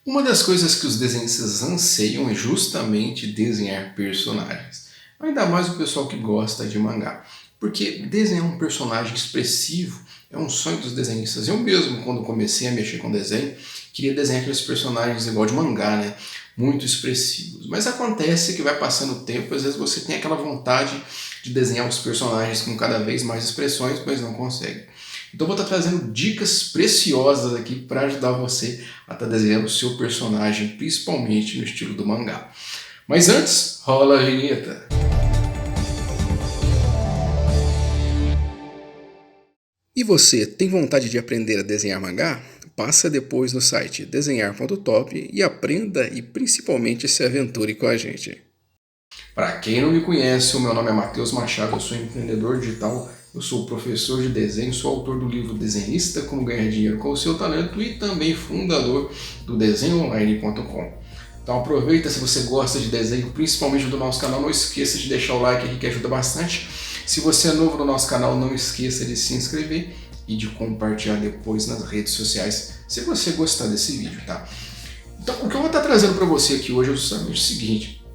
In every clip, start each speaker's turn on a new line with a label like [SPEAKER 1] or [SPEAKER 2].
[SPEAKER 1] Uma das coisas que os desenhistas anseiam é justamente desenhar personagens. Ainda mais o pessoal que gosta de mangá. Porque desenhar um personagem expressivo é um sonho dos desenhistas. Eu mesmo, quando comecei a mexer com desenho, queria desenhar aqueles personagens igual de mangá, né? Muito expressivos. Mas acontece que vai passando o tempo, às vezes você tem aquela vontade de desenhar os personagens com cada vez mais expressões, mas não consegue. Então vou estar trazendo dicas preciosas aqui para ajudar você a estar desenhando o seu personagem, principalmente no estilo do mangá. Mas antes, rola a vinheta. E você tem vontade de aprender a desenhar mangá? Passa depois no site desenhar.top e aprenda e principalmente se aventure com a gente. Para quem não me conhece, o meu nome é Matheus Machado, eu sou empreendedor digital, eu sou professor de desenho, sou autor do livro Desenhista, Como Ganhar Dinheiro com o Seu Talento e também fundador do desenhoonline.com. Então aproveita, se você gosta de desenho, principalmente do nosso canal, não esqueça de deixar o like aqui que ajuda bastante. Se você é novo no nosso canal, não esqueça de se inscrever e de compartilhar depois nas redes sociais, se você gostar desse vídeo, tá? Então o que eu vou estar trazendo para você aqui hoje é justamente o seguinte: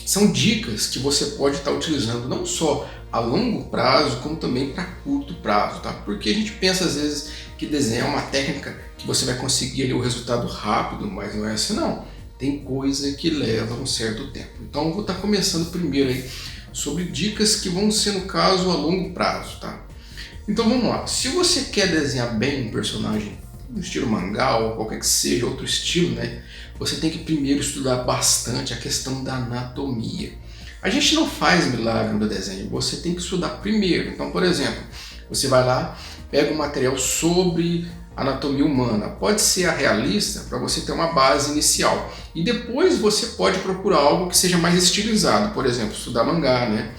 [SPEAKER 1] são dicas que você pode estar utilizando não só a longo prazo, como também para curto prazo, tá? Porque a gente pensa às vezes que desenhar é uma técnica que você vai conseguir ali o resultado rápido, mas não é assim não. Tem coisa que leva um certo tempo. Então eu vou estar começando primeiro aí sobre dicas que vão ser no caso a longo prazo, tá? Então vamos lá. Se você quer desenhar bem um personagem no estilo mangá ou qualquer que seja outro estilo, né? Você tem que primeiro estudar bastante a questão da anatomia. A gente não faz milagre no desenho, você tem que estudar primeiro. Então, por exemplo, você vai lá, pega um material sobre anatomia humana. Pode ser a realista para você ter uma base inicial. E depois você pode procurar algo que seja mais estilizado, por exemplo, estudar mangá, né?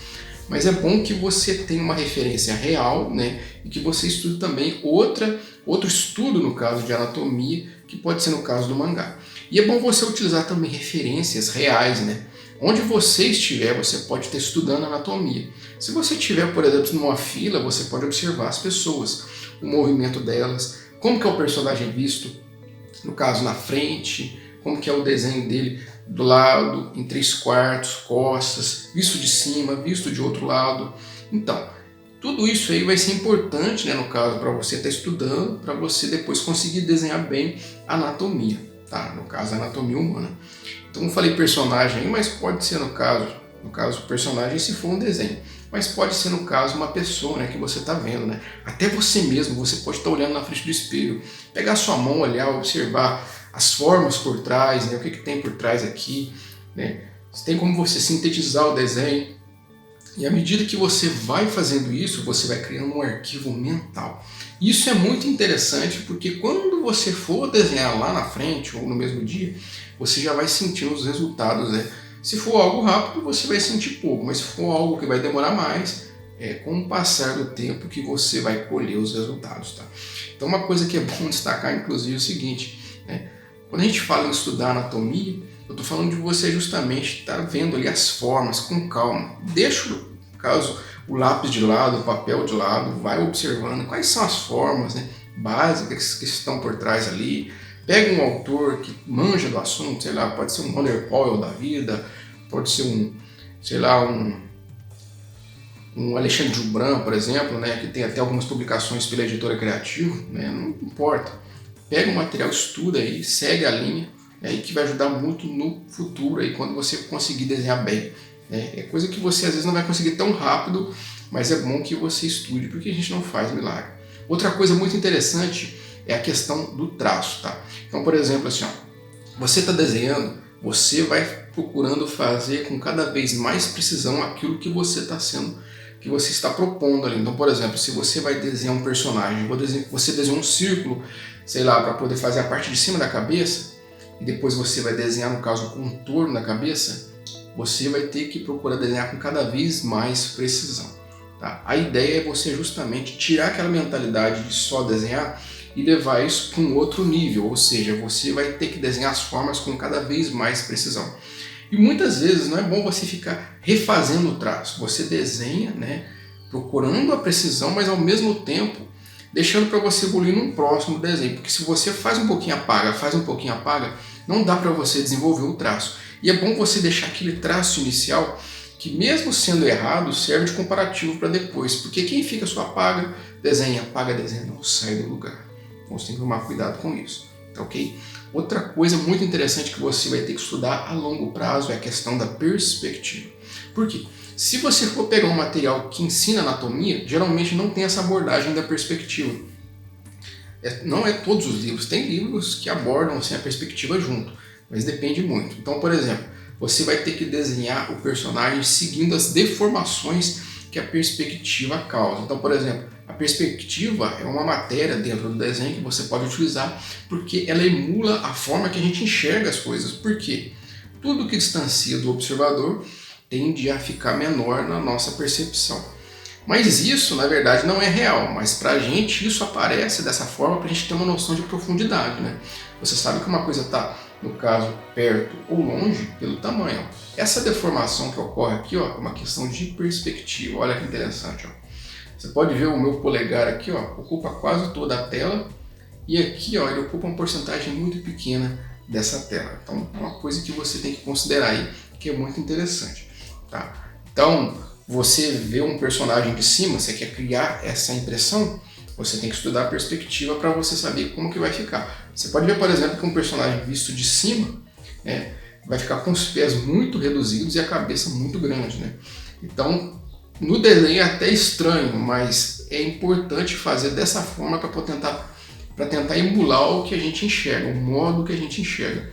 [SPEAKER 1] Mas é bom que você tenha uma referência real, né? E que você estude também outro estudo, no caso de anatomia, que pode ser no caso do mangá. E é bom você utilizar também referências reais, né? Onde você estiver, você pode estar estudando anatomia. Se você estiver, por exemplo, numa fila, você pode observar as pessoas, o movimento delas, como que é o personagem visto, no caso na frente, como que é o desenho dele do lado, em 3/4, costas, visto de cima, visto de outro lado. Então, tudo isso aí vai ser importante, né, no caso, para você estar estudando, para você depois conseguir desenhar bem a anatomia, tá? No caso, a anatomia humana. Então, eu falei personagem aí, mas pode ser no caso personagem se for um desenho. Mas pode ser no caso uma pessoa, né, que você está vendo, né? Até você mesmo, você pode estar olhando na frente do espelho, pegar sua mão, olhar, observar as formas por trás, né? O que tem por trás aqui, né? Tem como você sintetizar o desenho. E à medida que você vai fazendo isso, você vai criando um arquivo mental. Isso é muito interessante porque quando você for desenhar lá na frente ou no mesmo dia, você já vai sentindo os resultados, né? Se for algo rápido, você vai sentir pouco, mas se for algo que vai demorar mais, é com o passar do tempo que você vai colher os resultados, tá? Então uma coisa que é bom destacar, inclusive, é o seguinte, né? Quando a gente fala em estudar anatomia, eu estou falando de você justamente estar vendo ali as formas com calma. Deixa, no caso, o lápis de lado, o papel de lado, vai observando quais são as formas, né, básicas que estão por trás ali. Pega um autor que manja do assunto, sei lá, pode ser um Ronald Powell da vida, pode ser um Alexandre Jubran, por exemplo, né, que tem até algumas publicações pela editora Criativo, né, não importa. Pega o material, estuda aí, segue a linha, né, e que vai ajudar muito no futuro aí, quando você conseguir desenhar bem. Né. É coisa que você às vezes não vai conseguir tão rápido, mas é bom que você estude, porque a gente não faz milagre. Outra coisa muito interessante é a questão do traço, tá? Então, por exemplo, assim, ó, você está desenhando, você vai procurando fazer com cada vez mais precisão aquilo que você está propondo ali. Então, por exemplo, se você vai desenhar um personagem, você desenha um círculo, sei lá, para poder fazer a parte de cima da cabeça, e depois você vai desenhar, no caso, o contorno da cabeça, você vai ter que procurar desenhar com cada vez mais precisão. Tá? A ideia é você justamente tirar aquela mentalidade de só desenhar e levar isso para um outro nível, ou seja, você vai ter que desenhar as formas com cada vez mais precisão. E muitas vezes não é bom você ficar refazendo o traço, você desenha, né, procurando a precisão, mas ao mesmo tempo deixando para você evoluir num próximo desenho, porque se você faz um pouquinho apaga, não dá para você desenvolver o traço. E é bom você deixar aquele traço inicial que, mesmo sendo errado, serve de comparativo para depois, porque quem fica só apaga, desenha, não sai do lugar. Então você tem que tomar cuidado com isso, tá ok? Outra coisa muito interessante que você vai ter que estudar a longo prazo é a questão da perspectiva. Por quê? Se você for pegar um material que ensina anatomia, geralmente não tem essa abordagem da perspectiva. Não é todos os livros, tem livros que abordam assim, a perspectiva junto, mas depende muito. Então, por exemplo, você vai ter que desenhar o personagem seguindo as deformações que a perspectiva causa. Então, por exemplo, a perspectiva é uma matéria dentro do desenho que você pode utilizar porque ela emula a forma que a gente enxerga as coisas. Por quê? Tudo que distancia do observador tende a ficar menor na nossa percepção. Mas isso, na verdade, não é real, mas para a gente isso aparece dessa forma para a gente ter uma noção de profundidade, né? Você sabe que uma coisa está, no caso, perto ou longe pelo tamanho. Essa deformação que ocorre aqui, ó, é uma questão de perspectiva. Olha que interessante, ó. Você pode ver o meu polegar aqui, ó, ocupa quase toda a tela e aqui, ó, ele ocupa uma porcentagem muito pequena dessa tela. Então, é uma coisa que você tem que considerar aí, que é muito interessante, tá? Então, você vê um personagem de cima, você quer criar essa impressão, você tem que estudar a perspectiva para você saber como que vai ficar. Você pode ver, por exemplo, que um personagem visto de cima, né, vai ficar com os pés muito reduzidos e a cabeça muito grande, né? Então, no desenho é até estranho, mas é importante fazer dessa forma para tentar emular o que a gente enxerga, o modo que a gente enxerga.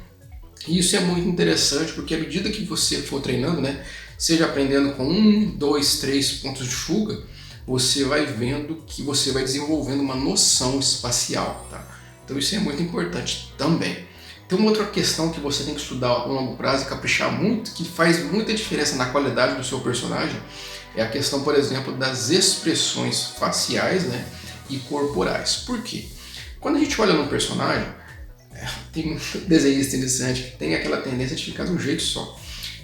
[SPEAKER 1] E isso é muito interessante, porque à medida que você for treinando, né, seja aprendendo com 1, 2, 3 pontos de fuga, você vai vendo que você vai desenvolvendo uma noção espacial, tá? Então isso é muito importante também. Tem uma outra questão que você tem que estudar a longo prazo e caprichar muito, que faz muita diferença na qualidade do seu personagem, é a questão, por exemplo, das expressões faciais, né, e corporais. Por quê? Quando a gente olha no personagem, tem muito desenhista iniciante que tem aquela tendência de ficar de um jeito só.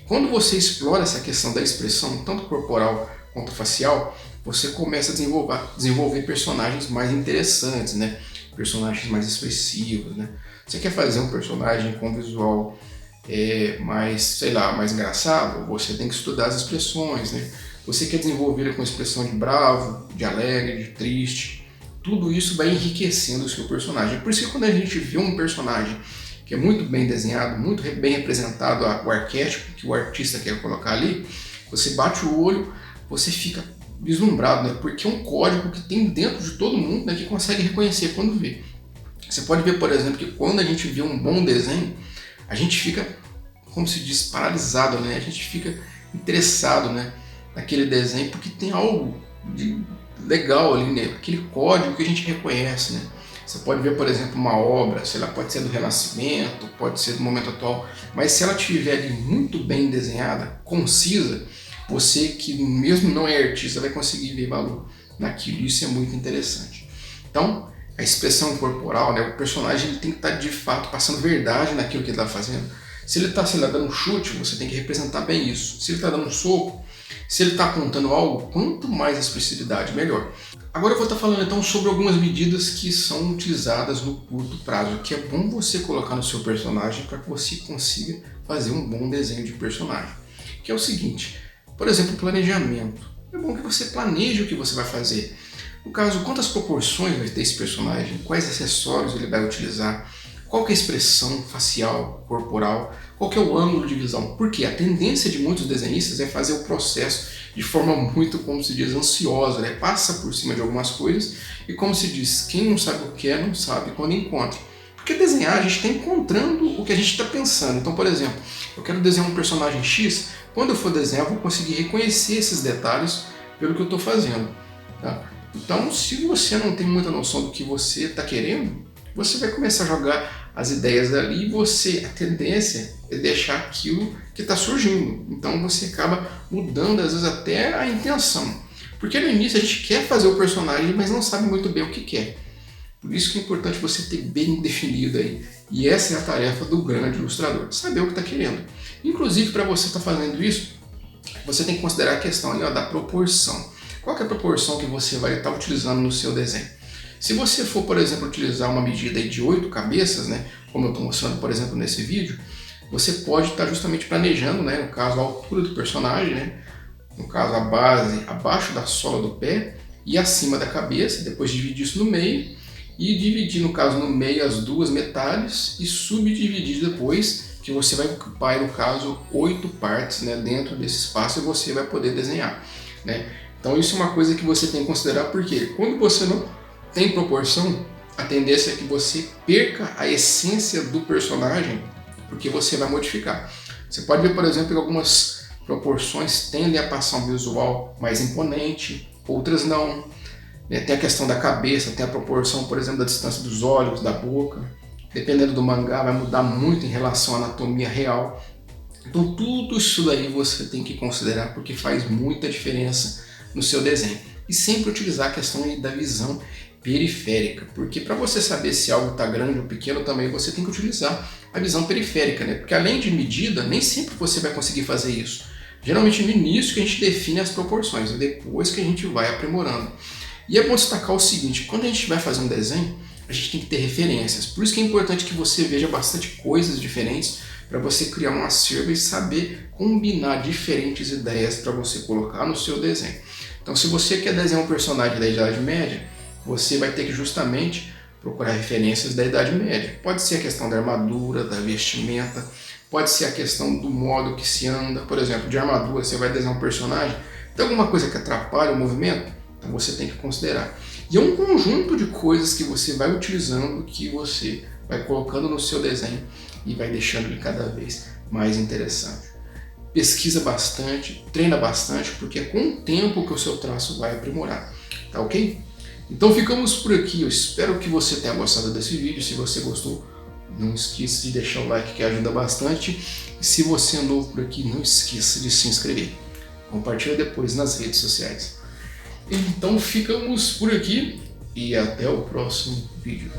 [SPEAKER 1] Quando você explora essa questão da expressão, tanto corporal quanto facial, você começa a desenvolver personagens mais interessantes, né? Personagens mais expressivos, né? Você quer fazer um personagem com visual mais, sei lá, mais engraçado? Você tem que estudar as expressões, né? Você quer desenvolver com expressão de bravo, de alegre, de triste. Tudo isso vai enriquecendo o seu personagem. Por isso que quando a gente vê um personagem que é muito bem desenhado, muito bem representado o arquétipo que o artista quer colocar ali, você bate o olho, você fica vislumbrado, né? Porque é um código que tem dentro de todo mundo, né, que consegue reconhecer quando vê. Você pode ver, por exemplo, que quando a gente vê um bom desenho, a gente fica, como se diz, paralisado, né? A gente fica interessado, né, naquele desenho, porque tem algo de legal ali, né? Aquele código que a gente reconhece, né? Você pode ver, por exemplo, uma obra, sei lá, pode ser do Renascimento, pode ser do momento atual, mas se ela estiver ali muito bem desenhada, concisa, você que mesmo não é artista vai conseguir ver valor naquilo. Isso é muito interessante. Então, a expressão corporal, né, o personagem ele tem que estar de fato passando verdade naquilo que ele está fazendo. Se ele está, sei lá, dando um chute, você tem que representar bem isso. Se ele está dando um soco, se ele está apontando algo, quanto mais expressividade, melhor. Agora eu vou estar falando então sobre algumas medidas que são utilizadas no curto prazo, que é bom você colocar no seu personagem para que você consiga fazer um bom desenho de personagem. Que é o seguinte, por exemplo, planejamento. É bom que você planeje o que você vai fazer. No caso, quantas proporções vai ter esse personagem, quais acessórios ele vai utilizar, qual que é a expressão facial, corporal, qual que é o ângulo de visão. Porque a tendência de muitos desenhistas é fazer o processo de forma muito, como se diz, ansiosa, né? Passa por cima de algumas coisas e, como se diz, quem não sabe o que é, não sabe quando encontra. Porque desenhar, a gente está encontrando o que a gente está pensando. Então, por exemplo, eu quero desenhar um personagem X, quando eu for desenhar, eu vou conseguir reconhecer esses detalhes pelo que eu estou fazendo, tá? Então, se você não tem muita noção do que você está querendo, você vai começar a jogar as ideias dali e a tendência é deixar aquilo que está surgindo. Então você acaba mudando às vezes até a intenção. Porque no início a gente quer fazer o personagem, mas não sabe muito bem o que quer. Por isso que é importante você ter bem definido aí. E essa é a tarefa do grande ilustrador, saber o que está querendo. Inclusive, para você estar fazendo isso, você tem que considerar a questão ali, ó, da proporção. Qual que é a proporção que você vai estar utilizando no seu desenho? Se você for, por exemplo, utilizar uma medida aí de 8 cabeças, né, como eu estou mostrando, por exemplo, nesse vídeo, você pode estar justamente planejando, né, no caso, a altura do personagem, né, no caso, a base abaixo da sola do pé e acima da cabeça, depois dividir isso no meio e dividir, no caso, no meio as duas metades e subdividir depois, que você vai ocupar, no caso, 8 partes, né, dentro desse espaço e você vai poder desenhar, né. Então isso é uma coisa que você tem que considerar, porque quando você não tem proporção, a tendência é que você perca a essência do personagem, porque você vai modificar. Você pode ver, por exemplo, que algumas proporções tendem a passar um visual mais imponente, outras não. Tem a questão da cabeça, tem a proporção, por exemplo, da distância dos olhos, da boca. Dependendo do mangá, vai mudar muito em relação à anatomia real. Então tudo isso daí você tem que considerar, porque faz muita diferença no seu desenho. E sempre utilizar a questão da visão periférica, porque para você saber se algo está grande ou pequeno também você tem que utilizar a visão periférica, né? Porque além de medida, nem sempre você vai conseguir fazer isso. Geralmente no início que a gente define as proporções, e depois que a gente vai aprimorando. E é bom destacar o seguinte, quando a gente vai fazer um desenho, a gente tem que ter referências. Por isso que é importante que você veja bastante coisas diferentes para você criar um acervo e saber combinar diferentes ideias para você colocar no seu desenho. Então se você quer desenhar um personagem da Idade Média, você vai ter que justamente procurar referências da Idade Média. Pode ser a questão da armadura, da vestimenta, pode ser a questão do modo que se anda. Por exemplo, de armadura, você vai desenhar um personagem, tem alguma coisa que atrapalha o movimento? Então você tem que considerar. E é um conjunto de coisas que você vai utilizando, que você vai colocando no seu desenho e vai deixando ele cada vez mais interessante. Pesquisa bastante, treina bastante, porque é com o tempo que o seu traço vai aprimorar. Tá ok? Então ficamos por aqui. Eu espero que você tenha gostado desse vídeo. Se você gostou, não esqueça de deixar o like, que ajuda bastante. E se você é novo por aqui, não esqueça de se inscrever. Compartilha depois nas redes sociais. Então ficamos por aqui e até o próximo vídeo.